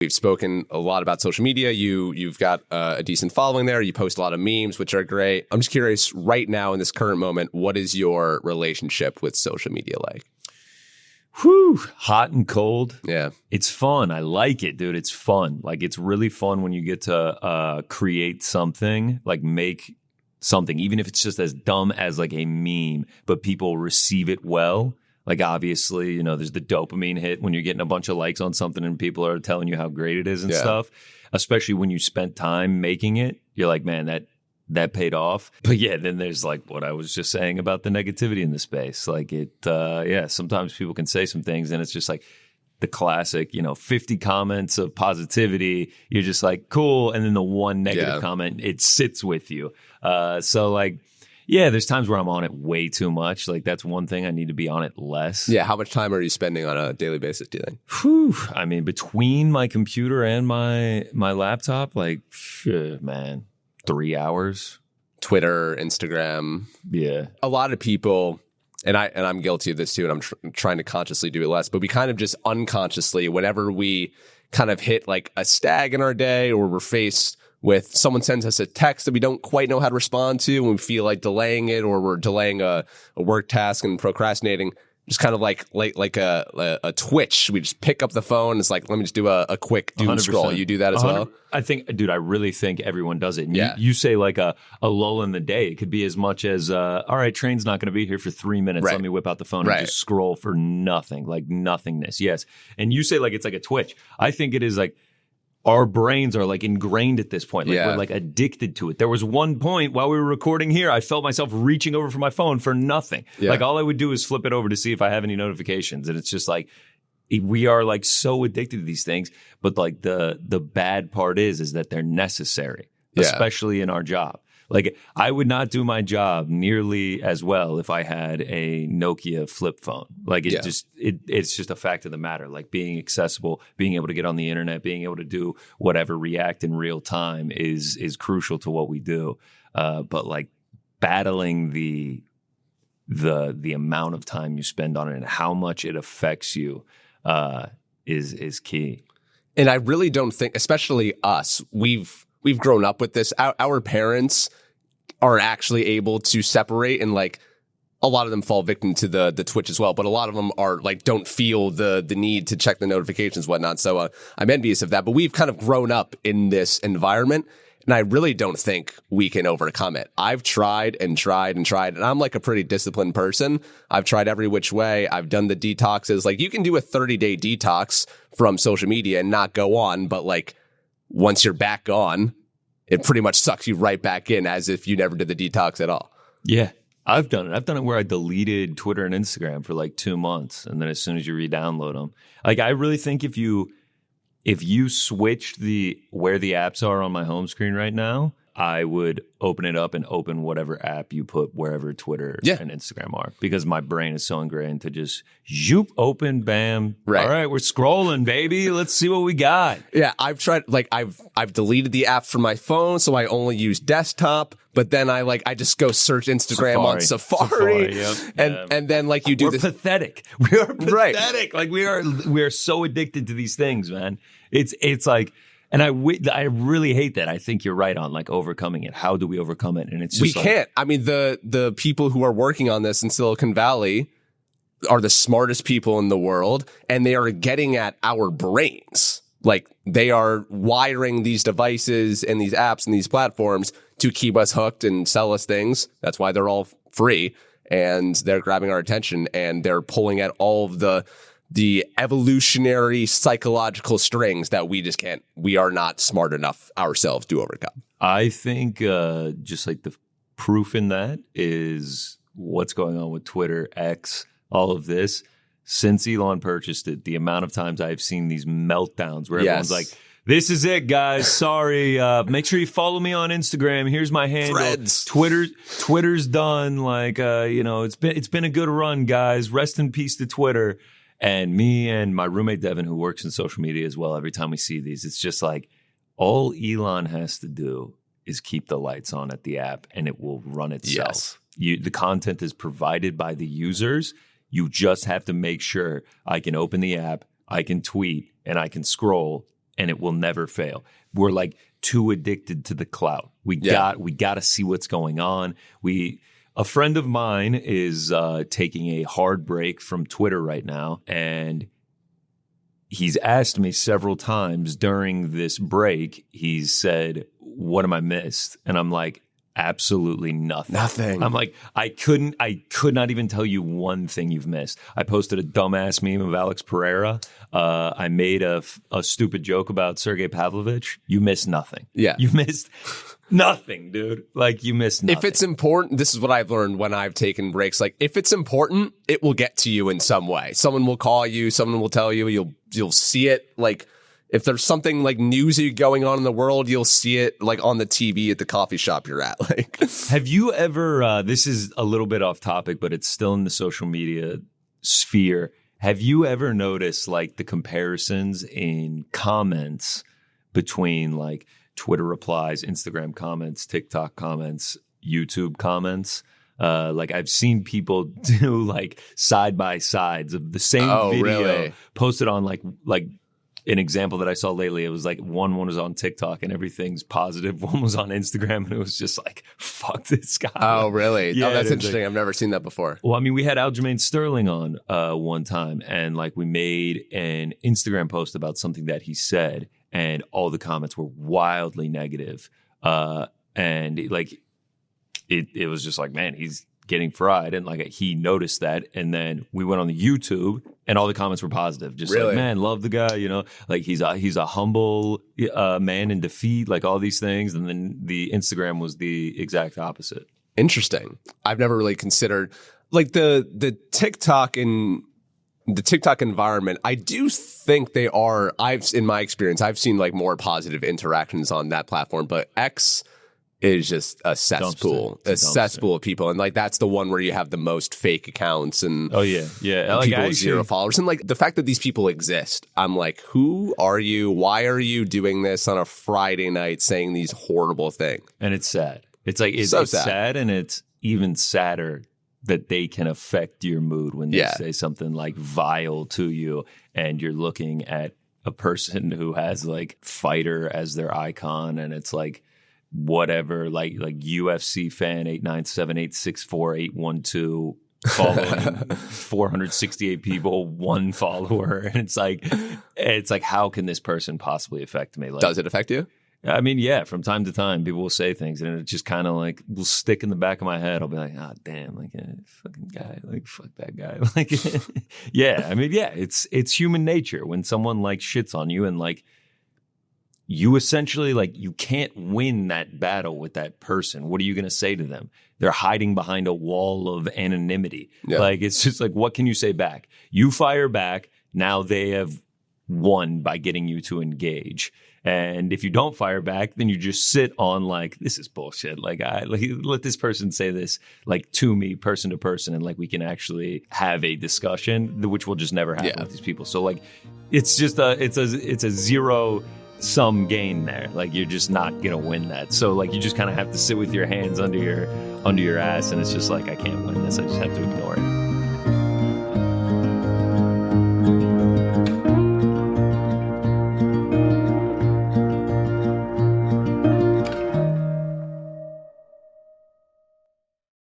We've spoken a lot about social media. You've got a decent following there. You post a lot of memes, which are great. I'm just curious, right now in this current moment, what is your relationship with social media like? Whew, hot and cold. Yeah. It's fun. I like it, dude. It's fun. Like, it's really fun when you get to create something, like make something, even if it's just as dumb as like a meme, but people receive it well. Like, obviously, you know, there's the dopamine hit when you're getting a bunch of likes on something and people are telling you how great it is and stuff, especially when you spent time making it. You're like, man, that paid off. But yeah, then there's like what I was just saying about the negativity in the space. Like sometimes people can say some things and it's just like the classic, 50 comments of positivity. You're just like, cool. And then the one negative comment, it sits with you. So like, yeah, there's times where I'm on it way too much. Like, that's one thing. I need to be on it less. Yeah. How much time are you spending on a daily basis, do you think? Whew. I mean, between my computer and my laptop, like, man, 3 hours. Twitter, Instagram. Yeah. A lot of people, and I'm guilty of this too, and I'm trying to consciously do it less, but we kind of just unconsciously, whenever we kind of hit like a stag in our day, or we're faced with someone sends us a text that we don't quite know how to respond to, and we feel like delaying it, or we're delaying a work task and procrastinating, just kind of like a twitch. We just pick up the phone. It's like, let me just do a quick doom 100%. scroll. You do that as well? I think, dude, I really think everyone does it. And yeah. You say like a lull in the day. It could be as much as, all right, train's not going to be here for 3 minutes. Right. Let me whip out the phone and just scroll for nothing, like nothingness. Yes. And you say like it's like a twitch. I think it is like, our brains are like ingrained at this point. Like we're like addicted to it. There was one point while we were recording here, I felt myself reaching over for my phone for nothing. Yeah. Like all I would do is flip it over to see if I have any notifications. And it's just like, we are like so addicted to these things. But like the bad part is that they're necessary, especially in our job. Like, I would not do my job nearly as well if I had a Nokia flip phone. Like, it's just a fact of the matter. Like, being accessible, being able to get on the internet, being able to do whatever, react in real time is crucial to what we do. But like, battling the amount of time you spend on it and how much it affects you is key. And I really don't think, especially us, we've grown up with this. Our parents are actually able to separate, and like a lot of them fall victim to the Twitch as well, but a lot of them are like, don't feel the need to check the notifications, whatnot. So I'm envious of that, but we've kind of grown up in this environment, and I really don't think we can overcome it. I've tried and tried and tried, and I'm like a pretty disciplined person. I've tried every which way. I've done the detoxes. Like, you can do a 30-day detox from social media and not go on, but like, once you're back on, it pretty much sucks you right back in as if you never did the detox at all. Yeah, I've done it. I've done it where I deleted Twitter and Instagram for like 2 months. And then as soon as you re-download them, like, I really think if you switched where the apps are on my home screen right now, I would open it up and open whatever app you put wherever Twitter and Instagram are, because my brain is so ingrained to just open, bam. Right. All right, we're scrolling, baby. Let's see what we got. Yeah, I've tried, like, I've deleted the app from my phone, so I only use desktop. But then I just go search Instagram on Safari. Yep. And then like you do We're pathetic. We are pathetic. Right. Like, we are so addicted to these things, man. It's like, and I really hate that. I think you're right on like overcoming it. How do we overcome it? And it's just we can't. I mean, the people who are working on this in Silicon Valley are the smartest people in the world, and they are getting at our brains. Like, they are wiring these devices and these apps and these platforms to keep us hooked and sell us things. That's why they're all free, and they're grabbing our attention, and they're pulling at all of the evolutionary psychological strings that we are not smart enough ourselves to overcome. I think just like the proof in that is what's going on with Twitter, X, all of this. Since Elon purchased it, the amount of times I've seen these meltdowns where everyone's like, this is it, guys. Sorry. Make sure you follow me on Instagram. Here's my handle. Threads. Twitter's done. Like, it's been a good run, guys. Rest in peace to Twitter. And me and my roommate, Devin, who works in social media as well, every time we see these, it's just like, all Elon has to do is keep the lights on at the app, and it will run itself. Yes. The content is provided by the users. You just have to make sure I can open the app, I can tweet, and I can scroll, and it will never fail. We're like too addicted to the clout. We got to see what's going on. A friend of mine is taking a hard break from Twitter right now, and he's asked me several times during this break. He's said, "What am I missed?" And I'm like, absolutely nothing. Nothing. I'm like, I could not even tell you one thing you've missed. I posted a dumbass meme of Alex Pereira. I made a stupid joke about Sergei Pavlovich. You missed nothing. Yeah. You missed nothing, dude. Like, you missed nothing. If it's important, this is what I've learned when I've taken breaks. Like, if it's important, it will get to you in some way. Someone will call you. Someone will tell you. You'll see it. Like, if there's something like newsy going on in the world, you'll see it like on the TV at the coffee shop you're at. Like, have you ever, this is a little bit off topic, but it's still in the social media sphere. Have you ever noticed like the comparisons in comments between like Twitter replies, Instagram comments, TikTok comments, YouTube comments? Like, I've seen people do like side by sides of the same video posted on like an example that I saw lately. It was like one was on TikTok and everything's positive. One was on Instagram and it was just like, fuck this guy. Oh, really? Yeah, oh, that's interesting. I've never seen that before. Well, I mean, we had Aljamain Sterling on one time, and like we made an Instagram post about something that he said, and all the comments were wildly negative. And like it was just like, man, he's getting fried, and like he noticed that, and then we went on the YouTube and all the comments were positive, just like, man, love the guy, you know, like he's a humble man in defeat, like all these things. And then the Instagram was the exact opposite. Interesting. I've never really considered like the TikTok and the TikTok environment. I do think they are, in my experience, I've seen like more positive interactions on that platform, but X is just a cesspool, a cesspool of people. And like, that's the one where you have the most fake accounts and like, people with zero followers. And like the fact that these people exist, I'm like, who are you? Why are you doing this on a Friday night saying these horrible things? And it's sad. It's like, it's sad, and it's even sadder that they can affect your mood when they say something like vile to you, and you're looking at a person who has like fighter as their icon, and it's like, whatever, like UFC fan 897-864-812 following 468 people, one follower, and it's like how can this person possibly affect me? Like, does it affect you? I mean, yeah, from time to time people will say things and it just kind of like will stick in the back of my head. I'll be like, oh damn, like fucking guy, like fuck that guy. Like yeah, I mean, yeah, it's human nature when someone like shits on you, and like you essentially, like, you can't win that battle with that person. What are you going to say to them? They're hiding behind a wall of anonymity. Yeah. Like, it's just like, what can you say back? You fire back. Now they have won by getting you to engage. And if you don't fire back, then you just sit on like, this is bullshit. Like, let this person say this like to me, person to person, and like we can actually have a discussion, which will just never happen with these people. So like, it's just it's a zero sum game there. Like, you're just not gonna win that. So like, you just kind of have to sit with your hands under your ass, and it's just like, I can't win this. I just have to ignore it.